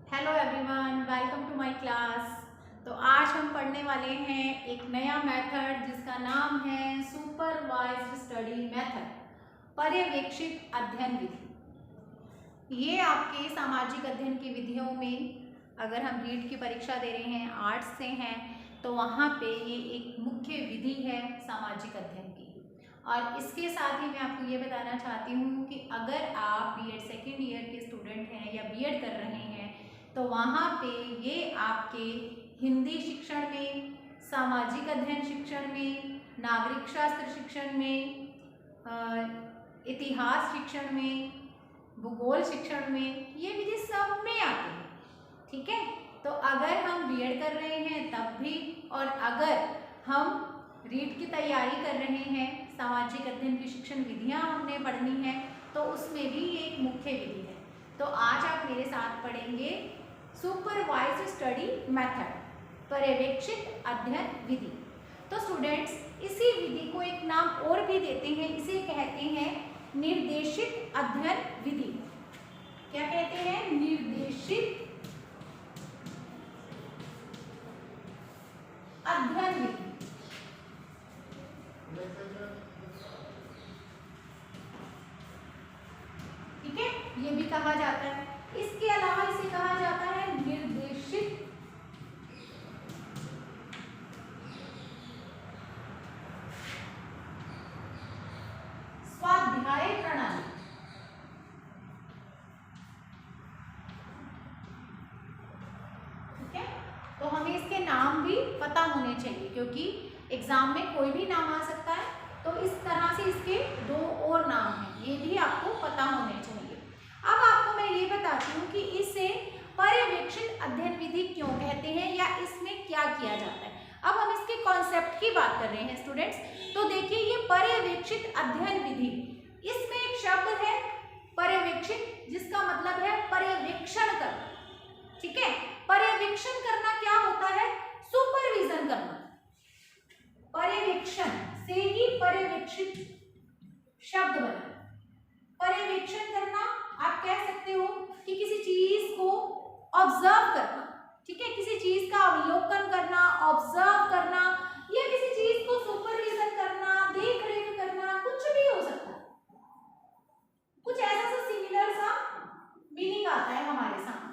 Hello everyone, welcome to my class. तो आज हम पढ़ने वाले हैं एक नया मेथड जिसका नाम है सुपरवाइज्ड स्टडी मेथड, पर्यवेक्षित अध्ययन विधि। ये आपके सामाजिक अध्ययन की विधियों में, अगर हम रीट की परीक्षा दे रहे हैं, आर्ट्स से हैं, तो वहाँ पे ये एक मुख्य विधि है सामाजिक अध्ययन की। और इसके साथ ही मैं आपको ये बताना चाहती हूँ कि अगर आप बीएड सेकेंड ईयर के स्टूडेंट हैं या बीएड कर रहे हैं तो वहाँ पे ये आपके हिंदी शिक्षण में, सामाजिक अध्ययन शिक्षण में, नागरिक शास्त्र शिक्षण में, इतिहास शिक्षण में, भूगोल शिक्षण में, ये विधि सब में आती है। ठीक है, तो अगर हम बीएड कर रहे हैं तब भी, और अगर हम रीट की तैयारी कर रहे हैं, सामाजिक अध्ययन की शिक्षण विधियाँ हमने पढ़नी है, तो उसमें भी ये एक मुख्य विधि है। तो आज आप मेरे साथ पढ़ेंगे सुपरवाइज्ड स्टडी मेथड, पर्यवेक्षित अध्ययन विधि। तो स्टूडेंट्स, इसी विधि को एक नाम और भी देते हैं, इसे कहते हैं निर्देशित अध्ययन विधि। क्या कहते हैं? निर्देशित अध्ययन विधि। ठीक है, ये भी कहा जाता है। इसके अलावा इसे कहा जाता है निर्देशित स्वाध्याय प्रणाली। ठीक है, तो हमें इसके नाम भी पता होने चाहिए, क्योंकि एग्जाम में कोई भी नाम आ सकता है। तो इस तरह से इसके दो और नाम हैं, ये भी आपको पता होने चाहिए। अब आपको मैं ये बताती हूँ कि इसे पर्यवेक्षित अध्ययन विधि क्यों कहते हैं या इसमें क्या किया जाता है। अब हम इसके कॉन्सेप्ट की बात कर रहे हैं स्टूडेंट्स। तो देखिए, ये पर्यवेक्षित अध्ययन विधि, इसमें एक शब्द है पर्यवेक्षित, जिसका मतलब है पर्यवेक्षण करना। ठीक है, पर्यवेक्षण करना क्या होता है? सुपरविजन करना। पर्यवेक्षण से ही पर्यवेक्षित शब्द बना। पर्यवेक्षण करना आप कह सकते हो कि किसी चीज को ऑब्जर्व करना। ठीक है, किसी चीज का अवलोकन करना, ऑब्जर्व करना, या किसी चीज को सुपरविजन करना, देख रेख करना, कुछ भी हो सकता है। कुछ ऐसा सा सिमिलर सा मीनिंग आता है हमारे सामने।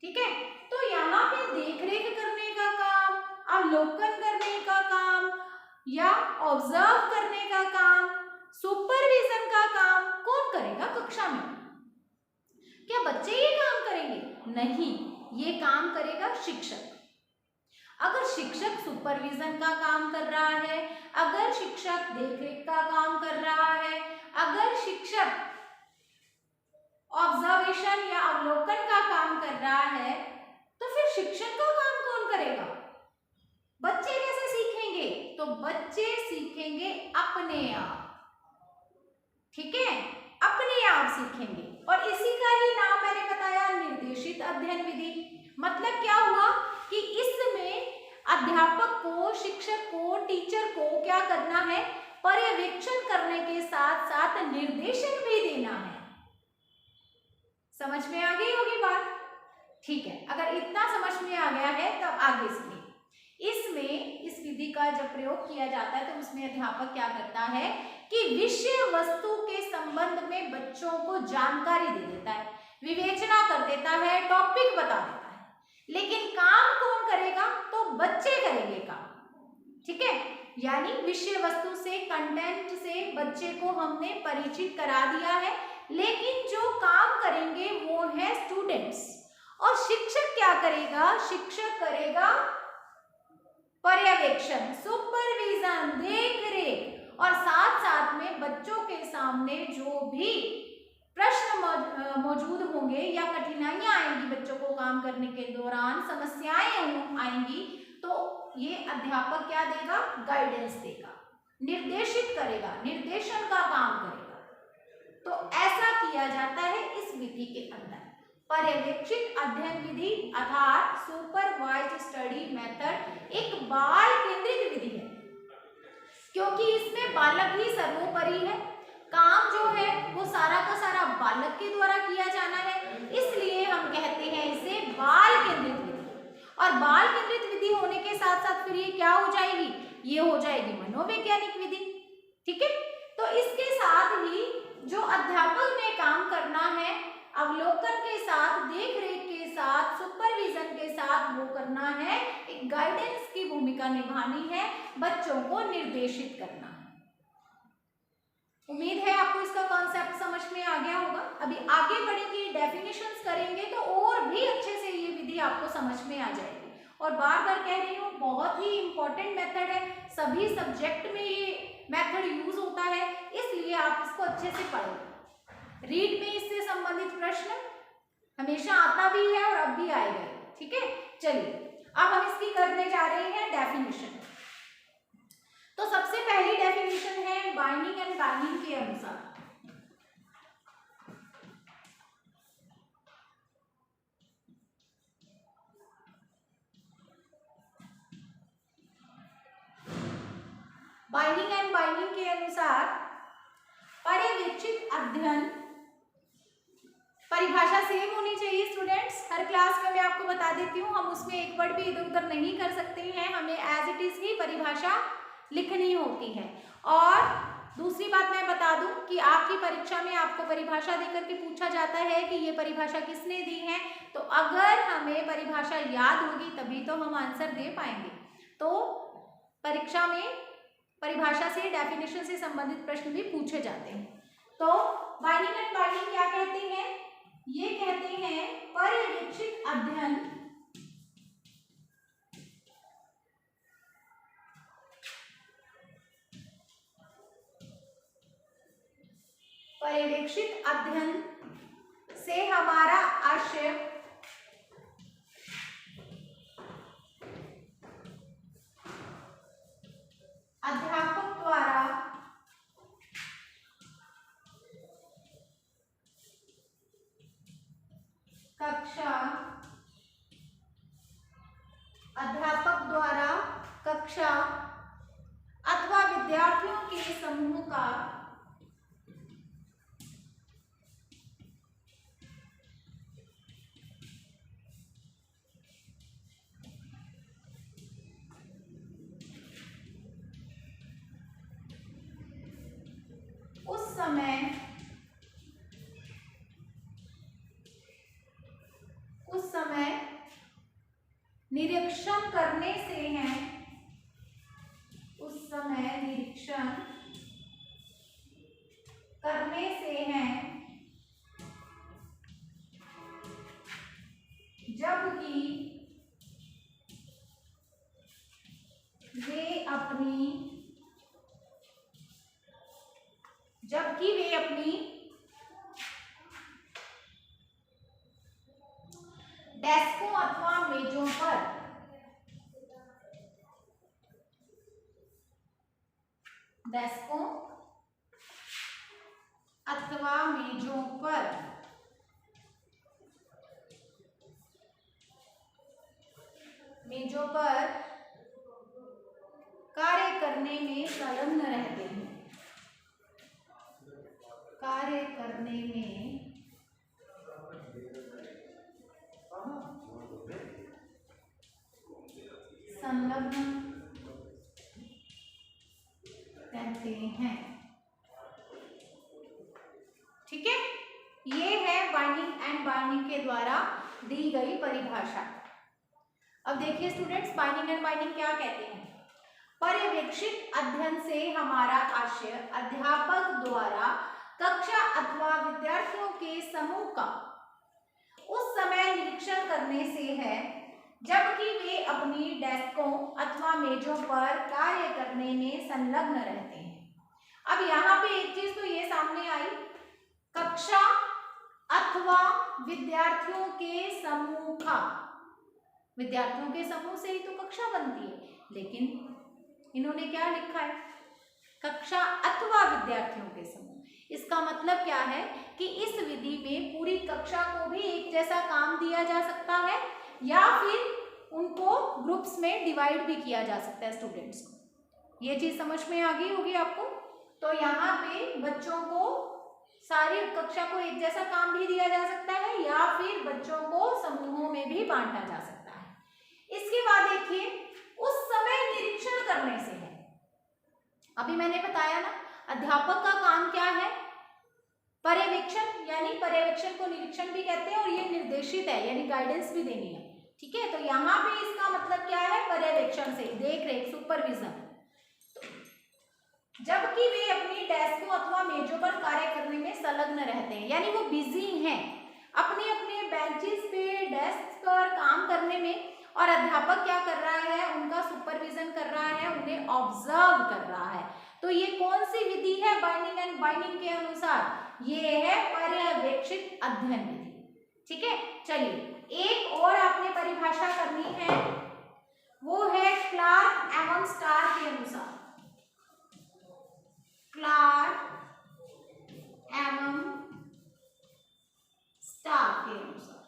ठीक है, तो यहाँ पे देख रेख करने का काम, अवलोकन करने का काम या ऑब्जर्व करने का काम, सुपरविजन का काम कौन करेगा कक्षा में? क्या बच्चे ये काम करेंगे? नहीं, ये काम करेगा शिक्षक। अगर शिक्षक सुपरविजन का काम कर रहा है, अगर शिक्षक देखरेख का काम कर रहा है, अगर शिक्षक ऑब्जर्वेशन या अवलोकन का काम कर रहा है, तो फिर शिक्षण का काम कौन करेगा? बच्चे कैसे सीखेंगे? तो बच्चे सीखेंगे अपने आप। ठीक है, अपने आप सीखेंगे। और इसी का ही नाम मैंने बताया निर्देशित अध्ययन विधि। मतलब क्या हुआ कि इसमें अध्यापक को, शिक्षक को, टीचर को क्या करना है? पर्यवेक्षण करने के साथ साथ निर्देशन भी देना है। समझ में आ गई होगी बात? ठीक है, अगर इतना समझ में आ गया है तब आगे सुनिए। इसमें इस विधि का जब प्रयोग किया जाता है तो उसमें अध्यापक क्या करता है कि विषय वस्तु के संबंध में बच्चों को जानकारी दे देता है, विवेचना कर देता है, टॉपिक बता देता है, लेकिन काम कौन करेगा? तो बच्चे करेंगे काम। ठीक है, यानी विषय वस्तु से, कंटेंट से बच्चे को हमने परिचित करा दिया है, लेकिन जो काम करेंगे वो है स्टूडेंट्स। और शिक्षक क्या करेगा? शिक्षक करेगा पर्यवेक्षण, सुपरविजन, देख रेख, और साथ साथ में बच्चों के सामने जो भी प्रश्न मौजूद होंगे या कठिनाइयां आएंगी बच्चों को काम करने के दौरान, समस्याएं आएंगी, तो ये अध्यापक क्या देगा? गाइडेंस देगा, निर्देशित करेगा, निर्देशन का काम करेगा। तो ऐसा किया जाता है इस विधि के अंदर। पर्यवेक्षित अध्ययन विधि अर्थात सुपरवाइज्ड स्टडी मेथड एक बाल केंद्रित विधि है, क्योंकि इसमें बालक ही सर्वोपरि है। काम जो है वो सारा का सारा बालक के द्वारा किया जाना है, इसलिए हम कहते हैं इसे बाल और बाल केंद्रित विधि होने के साथ साथ फिर ये क्या हो जाएगी, ये हो जाएगी मनोवैज्ञानिक विधि। ठीक है, तो इसके साथ ही जो अध्यापक ने काम करना है, अवलोकन के साथ, देख रेख के साथ, सुपरविजन के साथ वो करना है, एक गाइडेंस की भूमिका निभानी है, बच्चों को निर्देशित करना है। उम्मीद है आपको इसका कॉन्सेप्ट समझ में आ गया होगा। अभी आगे बढ़ेंगे, डेफिनेशंस करेंगे तो और भी अच्छे से ये विधि आपको समझ में आ जाएगी। और बार बार कह रही हूँ, बहुत ही इंपॉर्टेंट मेथड है, सभी सब्जेक्ट में ये मेथड यूज होता है, इसलिए आप इसको अच्छे से पढ़ें। रीड में इससे संबंधित प्रश्न हमेशा आता भी है और अब भी आएगा। ठीक है, चलिए अब हम इसकी करने जा रहे हैं डेफिनेशन। तो सबसे पहली डेफिनेशन है बाइंडिंग एंड बाइंडिंग के अनुसार। बाइंडिंग एंड बाइंडिंग के अनुसार पर्यवेक्षित अध्ययन, परिभाषा सेम होनी चाहिए स्टूडेंट्स, हर क्लास में मैं आपको बता देती हूँ, हम उसमें एक वर्ड भी इधर उधर नहीं कर सकते हैं, हमें एज इट इज ही परिभाषा लिखनी होती है। और दूसरी बात मैं बता दूं कि आपकी परीक्षा में आपको परिभाषा देकर के पूछा जाता है कि ये परिभाषा किसने दी है, तो अगर हमें परिभाषा याद होगी तभी तो हम आंसर दे पाएंगे। तो परीक्षा में परिभाषा से, डेफिनेशन से संबंधित प्रश्न भी पूछे जाते हैं। तो बाइंडिंग एंड बाइंडिंग क्या कहते हैं, ये कहते हैं पर्यवेक्षित अध्ययन, पर्यवेक्षित अध्ययन से हमारा आशय अध्यापक द्वारा कक्षा अथवा विद्यार्थियों के समूह का उस समय निरीक्षण करने से है, उस समय निरीक्षण करने से है, जबकि वे अपनी डेस्कों अथवा मेजों पर मेजों पर कार्य करने में संलग्न रहते हैं, कार्य करने में संलग्न रहते हैं। ठीक है, ये है बाइंडिंग एंड बाइंडिंग के द्वारा दी गई परिभाषा। अब देखिए स्टूडेंट्स, बाइंडिंग एंड बाइंडिंग क्या कहते हैं। पर्यवेक्षित अध्ययन से हमारा आशय अध्यापक द्वारा कक्षा अथवा विद्यार्थियों के समूह का उस समय निरीक्षण करने से है, जबकि वे अपनी डेस्कों अथवा मेजों पर कार्य करने में संलग्न रहते हैं। अब यहाँ पे एक चीज तो ये सामने आई, कक्षा अथवा विद्यार्थियों के समूह का, विद्यार्थियों के समूह से ही तो कक्षा बनती है, लेकिन इन्होंने क्या लिखा है, कक्षा अथवा विद्यार्थियों के समूह। इसका मतलब क्या है कि इस विधि में पूरी कक्षा को भी एक जैसा काम दिया जा सकता है या फिर उनको ग्रुप्स में डिवाइड भी किया जा सकता है स्टूडेंट्स को। ये चीज समझ में आ गई होगी आपको। तो यहाँ पे बच्चों को, सारी कक्षा को एक जैसा काम भी दिया जा सकता है या फिर बच्चों को समूहों में भी बांटा जा सकता है। बाद देखिए उस समय निरीक्षण करने से है। अभी मैंने बताया ना अध्यापक का काम क्या है, पर्यवेक्षण, यानी पर्यवेक्षण को निरीक्षण भी कहते हैं और ये निर्देशित है यानी गाइडेंस भी देनी है। ठीक है, तो यहाँ पे इसका मतलब क्या है, पर्यवेक्षण से, देख रेख, सुपरविजन। जबकि वे अपनी डेस्कों अथवा मेजों पर कार्य करने में संलग्न रहते हैं, यानी वो बिजी हैं अपने अपने बेंचेस पे, डेस्क पर काम करने में, और अध्यापक क्या कर रहा है, उनका सुपरविजन कर रहा है, उन्हें ऑब्जर्व कर रहा है। तो ये कौन सी विधि है बाइंडिंग एंड बाइंडिंग के अनुसार, ये है पर्यवेक्षित अध्ययन विधि। ठीक है, चलिए एक और आपने परिभाषा करनी है, वो है क्लार्क एवं स्टार के अनुसार, क्लार्क एवं स्टार के अनुसार।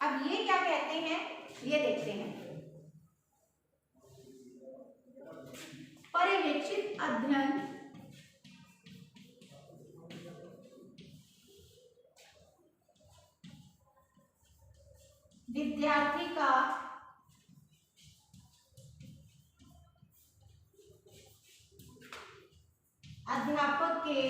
अब ये क्या कहते हैं, ये देखते हैं। पर्यवेक्षित अध्ययन विद्यार्थी का अध्यापक के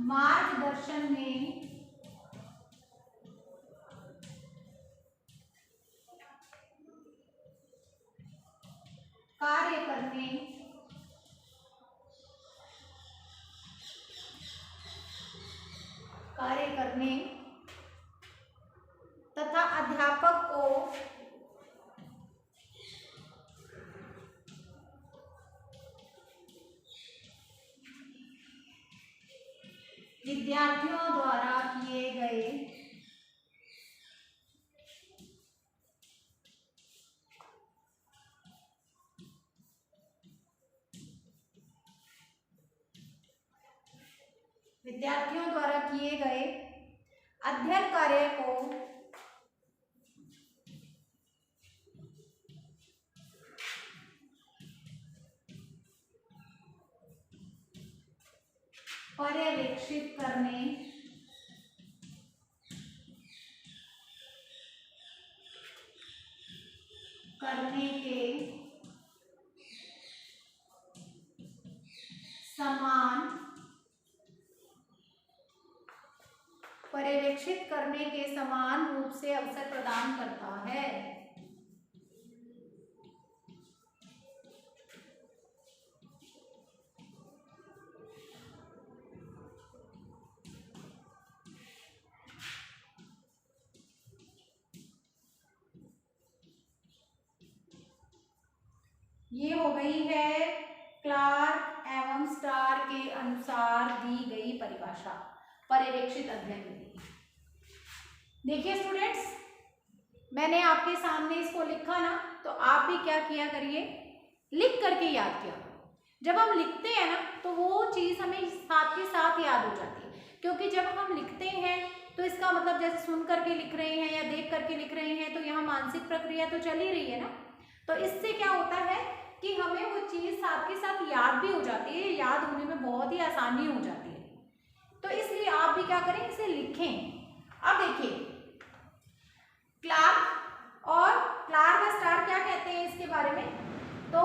मार्गदर्शन में कार्य करने तथा अध्यापक को विद्यार्थियों द्वारा किए गए अध्ययन कार्य को पर्यवेक्षित करने के समान रूप से अवसर प्रदान करता है। ये हो गई है क्लार्क एवं स्टार के अनुसार दी गई परिभाषा, पर्यवेक्षित अध्ययन विधि। देखिए स्टूडेंट्स, मैंने आपके सामने इसको लिखा ना, तो आप भी क्या किया करिए, लिख करके याद किया। जब हम लिखते हैं ना तो वो चीज़ हमें साथ के साथ याद हो जाती है, क्योंकि जब हम लिखते हैं तो इसका मतलब जैसे सुन करके लिख रहे हैं या देख करके लिख रहे हैं, तो यहाँ मानसिक प्रक्रिया तो चल ही रही है ना, तो इससे क्या होता है कि हमें वो चीज़ साथ के साथ याद भी हो जाती है, याद होने में बहुत ही आसानी हो जाती है। तो इसलिए आप भी क्या करें, इसे लिखें। अब देखिए क्लार्क और स्टार क्या कहते हैं इसके बारे में, तो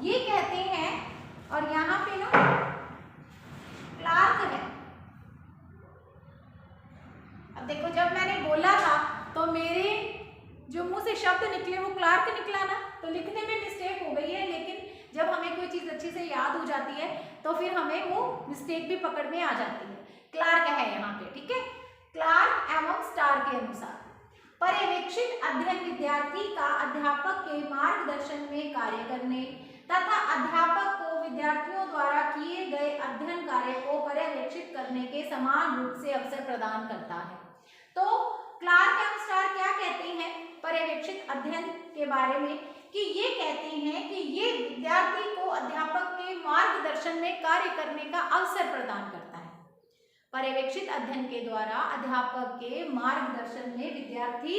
ये कहते हैं, और यहाँ पे ना क्लार्क है। अब देखो जब मैंने बोला था तो मेरे जो मुंह से शब्द निकले वो क्लार्क निकला ना, तो लिखने में मिस्टेक हो गई है, लेकिन जब हमें कोई चीज़ अच्छी से याद हो जाती है तो फिर हमें वो मिस्टेक भी पकड़ में आ जाती है। क्लार्क है यहाँ पे, ठीक है। क्लार्क एवं स्टार के अनुसार पर्यवेक्षित अध्ययन विद्यार्थी का अध्यापक के मार्गदर्शन में कार्य करने तथा अध्यापक को विद्यार्थियों द्वारा किए गए अध्ययन कार्य को पर्यवेक्षित करने के समान रूप से अवसर प्रदान करता है। तो क्लार्क एवं स्टार क्या कहते हैं पर्यवेक्षित अध्ययन के बारे में, कि ये कहते हैं कि ये विद्यार्थी को अध्यापक के मार्गदर्शन में कार्य करने का अवसर प्रदान करता है। पर्यवेक्षित अध्ययन के द्वारा अध्यापक के मार्गदर्शन में विद्यार्थी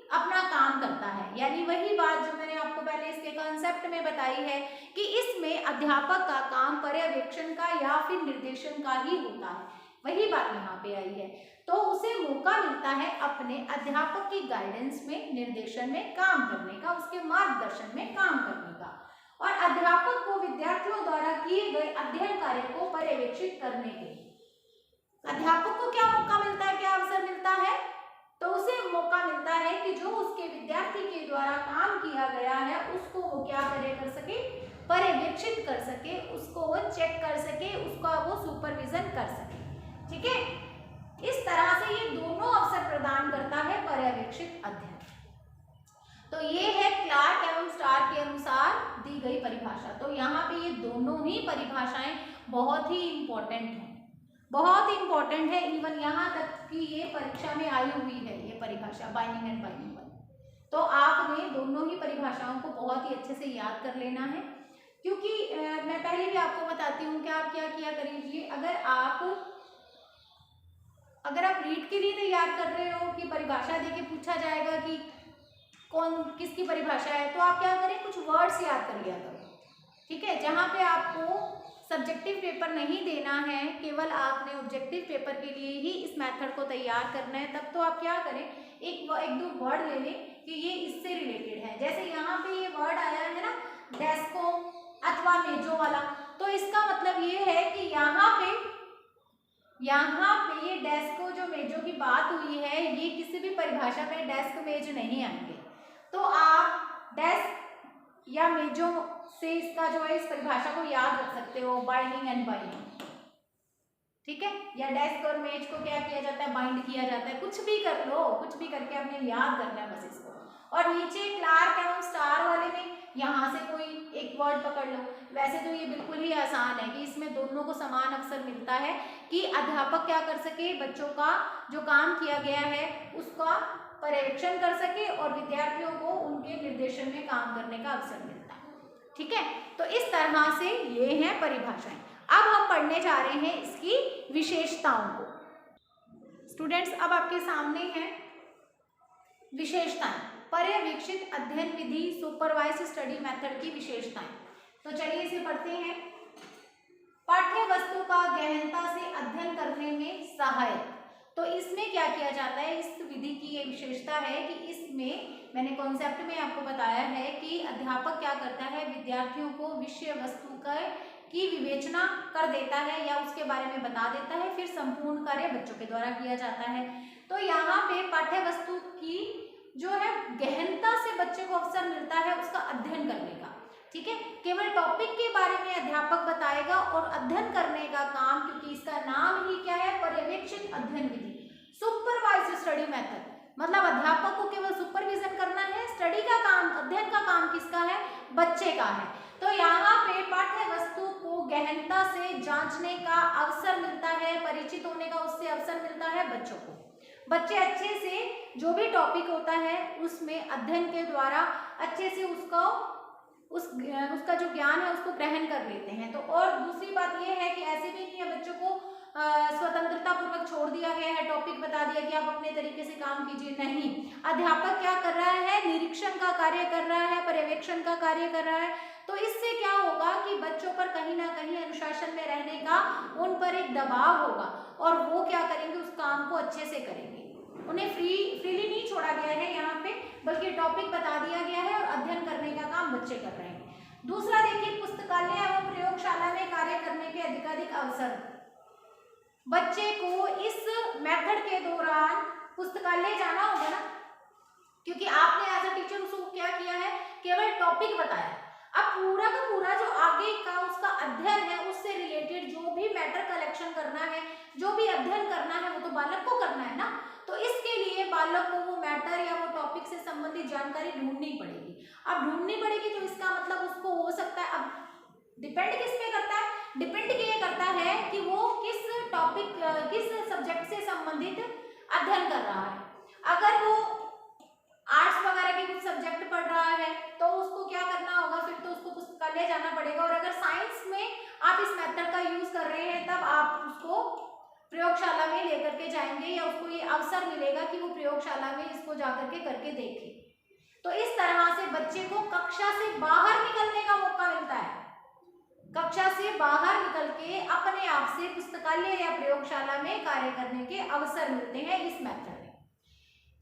अपना काम करता है, यानी वही बात जो मैंने आपको पहले इसके कॉन्सेप्ट में बताई है कि इसमें अध्यापक का काम पर्यवेक्षण का या फिर निर्देशन का ही होता है, वही बात यहाँ पे आई है। तो उसे मौका मिलता है अपने अध्यापक की गाइडेंस में, निर्देशन में काम करने का, उसके मार्गदर्शन में काम करने का, और अध्यापक को विद्यार्थियों द्वारा किए गए अध्ययन कार्य को पर्यवेक्षित करने के। अध्यापक को क्या मौका मिलता है, क्या अवसर मिलता है? तो उसे मौका मिलता है कि जो उसके विद्यार्थी के द्वारा काम किया गया है उसको वो क्या कर सके, पर्यवेक्षित कर सके, उसको वो चेक कर सके, उसका वो सुपरविजन कर सके। ठीक है, इस तरह से ये दोनों अवसर प्रदान करता है पर्यवेक्षित अध्ययन। तो ये है क्लार्क एवं स्टार के अनुसार दी गई परिभाषा। तो यहाँ पे ये दोनों ही परिभाषाएं बहुत ही इंपॉर्टेंट हैं, बहुत इंपॉर्टेंट है। इवन यहाँ तक कि ये परीक्षा में आई हुई है ये परिभाषा, बाइंडिंग एंड बाइंडिंग। तो आपने दोनों ही परिभाषाओं को बहुत ही अच्छे से याद कर लेना है, क्योंकि मैं पहले भी आपको बताती हूँ कि आप क्या किया करिए। अगर आप रीड के लिए तैयार कर रहे हो कि परिभाषा देके पूछा जाएगा कि कौन किसकी परिभाषा है, तो आप क्या करें, कुछ वर्ड्स याद कर लिया करो। ठीक है, जहाँ पे आपको सब्जेक्टिव पेपर नहीं देना है, केवल आपने ऑब्जेक्टिव पेपर के लिए ही इस मेथड को तैयार करना है, तब तो आप क्या करें, एक दो वर्ड ले लें कि ये इससे रिलेटेड है। जैसे यहाँ पे ये वर्ड आया है ना, डेस्को अथवा मेजो वाला, तो इसका मतलब ये है कि यहाँ पे ये डेस्को जो मेजो की बात हुई है, ये किसी भी परिभाषा में डेस्क मेज नहीं आएंगे। तो आप डेस्क या मेजो से इसका जो है इस परिभाषा को याद रख सकते हो, बाइंडिंग एंड बाइंडिंग। ठीक है, या डेस्क और मेज को क्या किया जाता है, बाइंड किया जाता है। कुछ भी कर लो, कुछ भी करके आपने याद करना है बस इसको। और नीचे क्लार्क एवं स्टार वाले में यहाँ से कोई एक वर्ड पकड़ लो। वैसे तो ये बिल्कुल ही आसान है कि इसमें दोनों को समान अवसर मिलता है कि अध्यापक क्या कर सके, बच्चों का जो काम किया गया है उसका पर्यवेक्षण कर सके और विद्यार्थियों को उनके निर्देशन में काम करने का अवसर मिलता है। ठीक है, तो इस तरह से ये हैं परिभाषाएं। अब हम पढ़ने जा रहे हैं इसकी विशेषताओं को। स्टूडेंट्स, अब आपके सामने है विशेषताएं, पर्यवेक्षित अध्ययन विधि, सुपरवाइज्ड स्टडी मेथड की विशेषताएं। तो चलिए इसे पढ़ते हैं। पाठ्य वस्तु का गहनता से अध्ययन करने में सहायक। तो इसमें क्या किया जाता है, इस विधि की ये विशेषता है कि इसमें मैंने कॉन्सेप्ट में आपको बताया है कि अध्यापक क्या करता है, विद्यार्थियों को विषय वस्तु की विवेचना कर देता है या उसके बारे में बता देता है, फिर संपूर्ण कार्य बच्चों के द्वारा किया जाता है। तो यहाँ पे पाठ्य वस्तु की जो है गहनता से बच्चे को अवसर मिलता है उसका अध्ययन करने का। ठीक है, केवल टॉपिक के बारे में अध्यापक बताएगा और अध्ययन करने का काम, क्योंकि इसका नाम ही क्या है, पर्यवेक्षित अध्ययन विधि, सुपरवाइज्ड स्टडी मेथड। मतलब अध्यापक को केवल सुपरविजन करना है, स्टडी का काम, अध्ययन का काम किसका है, बच्चे का है। तो यहाँ पे पाठ्य वस्तु को गहनता से जांचने का अवसर मिलता है, परिचित होने का उससे अवसर मिलता है बच्चों को। बच्चे अच्छे से जो भी टॉपिक होता है उसमें अध्ययन के द्वारा अच्छे से उसका जो ज्ञान है उसको ग्रहण कर लेते हैं। तो और दूसरी बात यह है कि ऐसे भी नहीं है बच्चों को स्वतंत्रता पूर्वक छोड़ दिया गया है, टॉपिक बता दिया कि आप अपने तरीके से काम कीजिए, नहीं। अध्यापक क्या कर रहा है, निरीक्षण का कार्य कर रहा है, पर्यवेक्षण का कार्य कर रहा है। तो इससे क्या होगा कि बच्चों पर कहीं ना कहीं अनुशासन में रहने का उन पर एक दबाव होगा और वो क्या करेंगे, उस काम को अच्छे से करेंगे। उन्हें फ्रीली नहीं छोड़ा गया है यहाँ पे, बल्कि टॉपिक बता दिया गया है और अध्ययन करने का काम बच्चे कर रहे हैं। दूसरा देखिए, पुस्तकालय एवं प्रयोगशाला में कार्य करने के अधिकाधिक अवसर। बच्चे को इस मेथड के दौरान पुस्तकालय जाना होगा ना, क्योंकि आपने एज अ टीचर उसको क्या किया है, केवल टॉपिक बताया। अब पूरा का पूरा जो आगे का उसका अध्ययन है उससे रिलेटेड जो भी मैटर कलेक्शन करना है, जो भी अध्ययन करना है, वो तो बालक को करना है ना। तो इसके लिए बालक को वो मैटर या वो टॉपिक से संबंधित जानकारी ढूंढनी पड़ेगी। अब ढूंढनी पड़ेगी तो इसका मतलब उसको हो सकता है, अब डिपेंड किस पे करता है, डिपेंड ये करता है कि वो किस टॉपिक, किस सब्जेक्ट से संबंधित अध्ययन कर रहा है। अगर वो आर्ट्स वगैरह के कुछ सब्जेक्ट पढ़ रहा है तो उसको क्या करना होगा, फिर तो उसको पुस्तकालय जाना पड़ेगा। और अगर साइंस में आप इस मेथड का यूज कर रहे हैं तब आप उसको प्रयोगशाला में लेकर के जाएंगे या उसको ये अवसर मिलेगा कि वो प्रयोगशाला में इसको जाकर के करके देखे। तो इस तरह से बच्चे को कक्षा से बाहर निकलने का मौका मिलता है। कक्षा से बाहर निकल के अपने आप से पुस्तकालय या प्रयोगशाला में कार्य करने के अवसर मिलते हैं इस मेथड में।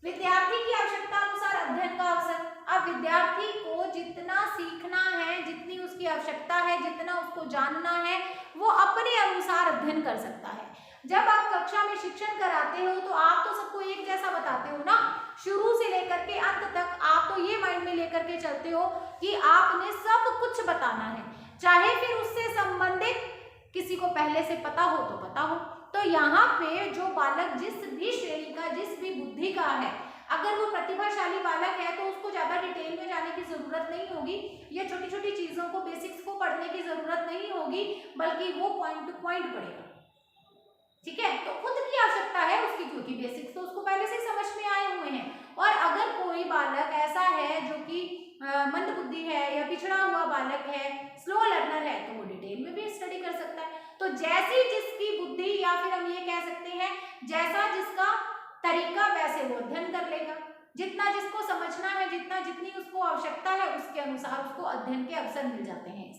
विद्यार्थी की आवश्यकता अनुसार अध्ययन का अवसर। अब विद्यार्थी को जितना सीखना है, जितनी उसकी आवश्यकता है, जितना उसको जानना है, वो अपने अनुसार अध्ययन कर सकता है। जब आप कक्षा में शिक्षण कराते हो तो आप तो सबको एक जैसा बताते हो ना, शुरू से लेकर के अंत तक आप तो ये माइंड में लेकर के चलते हो कि आपने सब कुछ बताना है, चाहे फिर उससे संबंधित किसी को पहले से पता हो तो पता हो। तो यहाँ पे जो बालक जिस भी श्रेणी का, जिस भी बुद्धि का है, अगर वो प्रतिभाशाली बालक है तो उसको ज्यादा डिटेल में जाने की जरूरत नहीं होगी, या छोटी छोटी चीजों को, बेसिक्स को पढ़ने की जरूरत नहीं होगी, बल्कि वो पॉइंट टू पॉइंट पढ़ेगा। ठीक है, तो खुद की आवश्यकता है उसकी, क्योंकि बेसिक्स तो उसको पहले से समझ में आए हुए हैं। और अगर कोई बालक ऐसा है जो कि मंद बुद्धि है या पिछड़ा हुआ बालक है, स्लो लर्नर है, तो वो डिटेल में भी स्टडी कर सकता है। तो जैसी जिसकी बुद्धि, या फिर हम ये कह सकते हैं जैसा जिसका तरीका, वैसे वो अध्ययन कर लेगा। जितना जिसको समझना है, जितना जितनी उसको आवश्यकता है, उसके अनुसार उसको अध्ययन के अवसर मिल जाते हैं।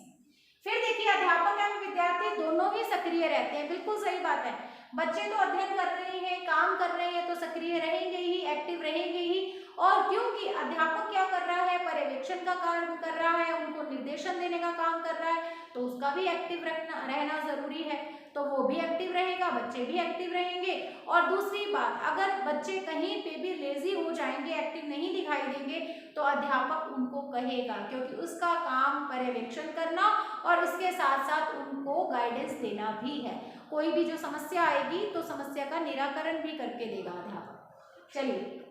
फिर देखिए, अध्यापक एवं विद्यार्थी दोनों ही सक्रिय रहते हैं। बिल्कुल सही बात है, बच्चे तो अध्ययन कर रहे हैं, काम कर रहे हैं, तो सक्रिय रहेंगे ही, एक्टिव रहेंगे ही। और क्योंकि अध्यापक क्या कर रहा है, पर्यवेक्षण का काम कर रहा है, उनको निर्देशन देने का काम कर रहा है, तो उसका भी एक्टिव रहना जरूरी है। तो वो भी एक्टिव रहेगा, बच्चे भी एक्टिव रहेंगे। और दूसरी बात, अगर बच्चे कहीं पे भी लेजी हो जाएंगे, एक्टिव नहीं दिखाई देंगे, तो अध्यापक उनको कहेगा, क्योंकि उसका काम पर्यवेक्षण करना और इसके साथ साथ उनको गाइडेंस देना भी है। कोई भी जो समस्या आएगी तो समस्या का निराकरण भी करके देगा अध्यापक। चलिए,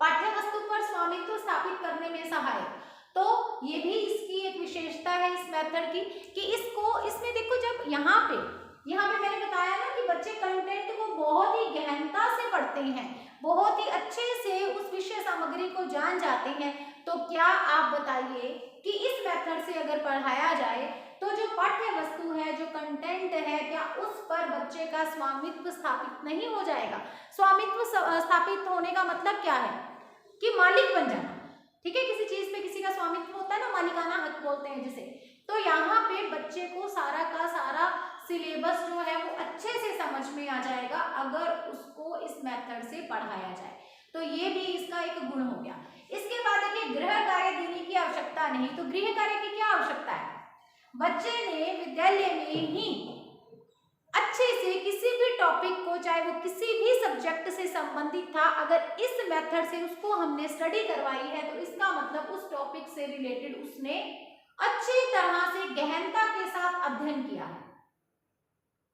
पाठ्य वस्तु पर स्वामित्व स्थापित करने में सहायक, तो ये भी इसकी एक विशेषता है इस मेथड की, कि इसमें देखो, जब यहाँ पे मैंने बताया ना कि बच्चे कंटेंट को बहुत ही गहनता से पढ़ते हैं, बहुत ही अच्छे से उस विषय सामग्री को जान जाते हैं, तो क्या आप बताइए कि इस मेथड से अगर पढ़ाया जाए तो जो पाठ्य वस्तु है, जो कंटेंट है, क्या उस पर बच्चे का स्वामित्व स्थापित नहीं हो जाएगा? स्वामित्व स्थापित होने का मतलब क्या है कि मालिक बन जाना। ठीक है, किसी चीज पे किसी का स्वामित्व होता है ना, मालिकाना हक बोलते हैं जिसे। तो यहाँ पे बच्चे को सारा का सारा सिलेबस जो है वो अच्छे से समझ में आ जाएगा अगर उसको इस मेथड से पढ़ाया जाए। तो ये भी इसका एक गुण हो गया। इसके बाद देखिए, गृह कार्य देने की आवश्यकता नहीं। तो गृह कार्य की क्या आवश्यकता है? बच्चे ने विद्यालय में ही अच्छे से किसी भी टॉपिक को, चाहे वो किसी भी सब्जेक्ट से संबंधित था, अगर इस मेथड से उसको हमने स्टडी करवाई है, तो इसका मतलब उस टॉपिक से रिलेटेड उसने अच्छी तरह से गहनता के साथ अध्ययन किया है।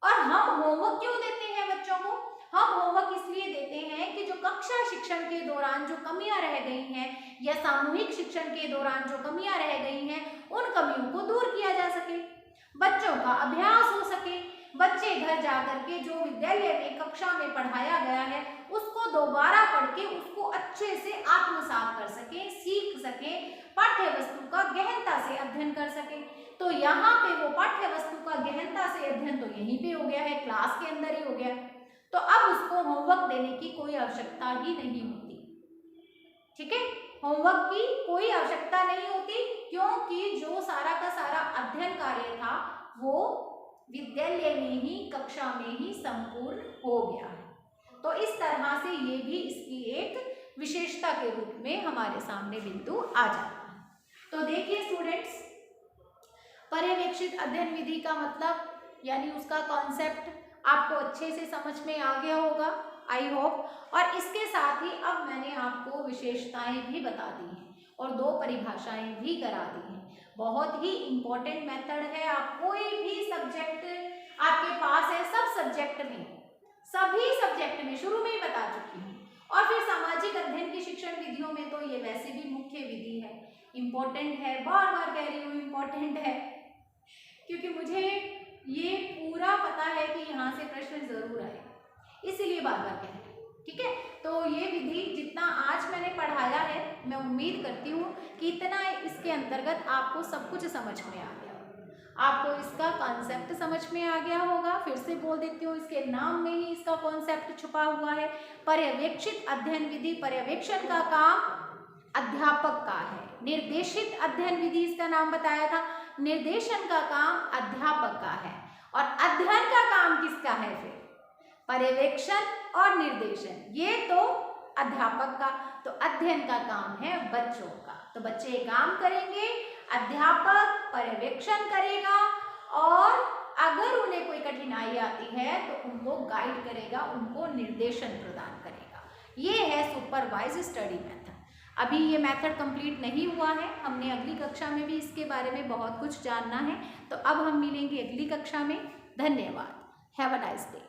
और हम होमवर्क क्यों देते हैं बच्चों को? हम होमवर्क इसलिए देते हैं कि जो कक्षा शिक्षण के दौरान जो कमियां रह गई हैं, या सामूहिक शिक्षण के दौरान जो कमियां रह गई हैं, उन कमियों को दूर किया जा सके, बच्चों का अभ्यास हो सके, बच्चे घर जाकर के जो विद्यालय में कक्षा में पढ़ाया गया है उसको दोबारा पढ़ के उसको अच्छे से आत्मसात कर सके, सीख सके, पाठ्य वस्तु का गहनता से अध्ययन कर सके। तो यहाँ पे वो पाठ्य वस्तु का गहनता से अध्ययन तो यहीं पे हो गया है, क्लास के अंदर ही हो गया। तो अब उसको होमवर्क देने की कोई आवश्यकता ही नहीं होती। ठीक है, होमवर्क की कोई आवश्यकता नहीं होती, क्योंकि जो सारा का सारा अध्ययन कार्य था वो विद्यालय में ही, कक्षा में ही संपूर्ण हो गया है। तो इस तरह से ये भी इसकी एक विशेषता के रूप में हमारे सामने बिंदु आ जाता है। तो देखिए स्टूडेंट्स, पर्यवेक्षित अध्ययन विधि का मतलब यानी उसका कॉन्सेप्ट आपको अच्छे से समझ में आ गया होगा, आई होप। और इसके साथ ही अब मैंने आपको विशेषताएं भी बता दी हैं और 2 परिभाषाएं भी करा दी हैं। बहुत ही इंपॉर्टेंट मेथड है। आप कोई भी सब्जेक्ट आपके पास है, सब सब्जेक्ट में, सभी सब्जेक्ट में शुरू में ही बता चुकी हूँ। और फिर सामाजिक अध्ययन की शिक्षण विधियों में तो ये वैसे भी मुख्य विधि है, इम्पोर्टेंट है, बार बार कह रही हूँ इम्पोर्टेंट है, क्योंकि मुझे ये पूरा पता है कि यहाँ से प्रश्न जरूर आए, इसीलिए बार बार कह रही हूँ। ठीक है, तो ये विधि जितना आज मैंने पढ़ाया है, मैं उम्मीद करती हूँ कि इतना इसके अंतर्गत आपको सब कुछ समझ में आ गया, आपको इसका कॉन्सेप्ट समझ में आ गया होगा। फिर से बोल देती हूँ, इसके नाम में ही इसका कॉन्सेप्ट छुपा हुआ है। पर्यवेक्षित अध्ययन विधि, पर्यवेक्षण का काम अध्यापक का है। निर्देशित अध्ययन विधि इसका नाम बताया था, निर्देशन का काम अध्यापक का है और अध्ययन का काम किसका है फिर? पर्यवेक्षण और निर्देशन, ये तो अध्यापक का, तो अध्ययन का काम है बच्चों का। तो बच्चे काम करेंगे, अध्यापक पर्यवेक्षण करेगा और अगर उन्हें कोई कठिनाई आती है तो उनको गाइड करेगा, उनको निर्देशन प्रदान करेगा। ये है सुपरवाइज स्टडी मेथड। अभी ये मेथड कंप्लीट नहीं हुआ है, हमने अगली कक्षा में भी इसके बारे में बहुत कुछ जानना है। तो अब हम मिलेंगे अगली कक्षा में। धन्यवाद। Have a nice day.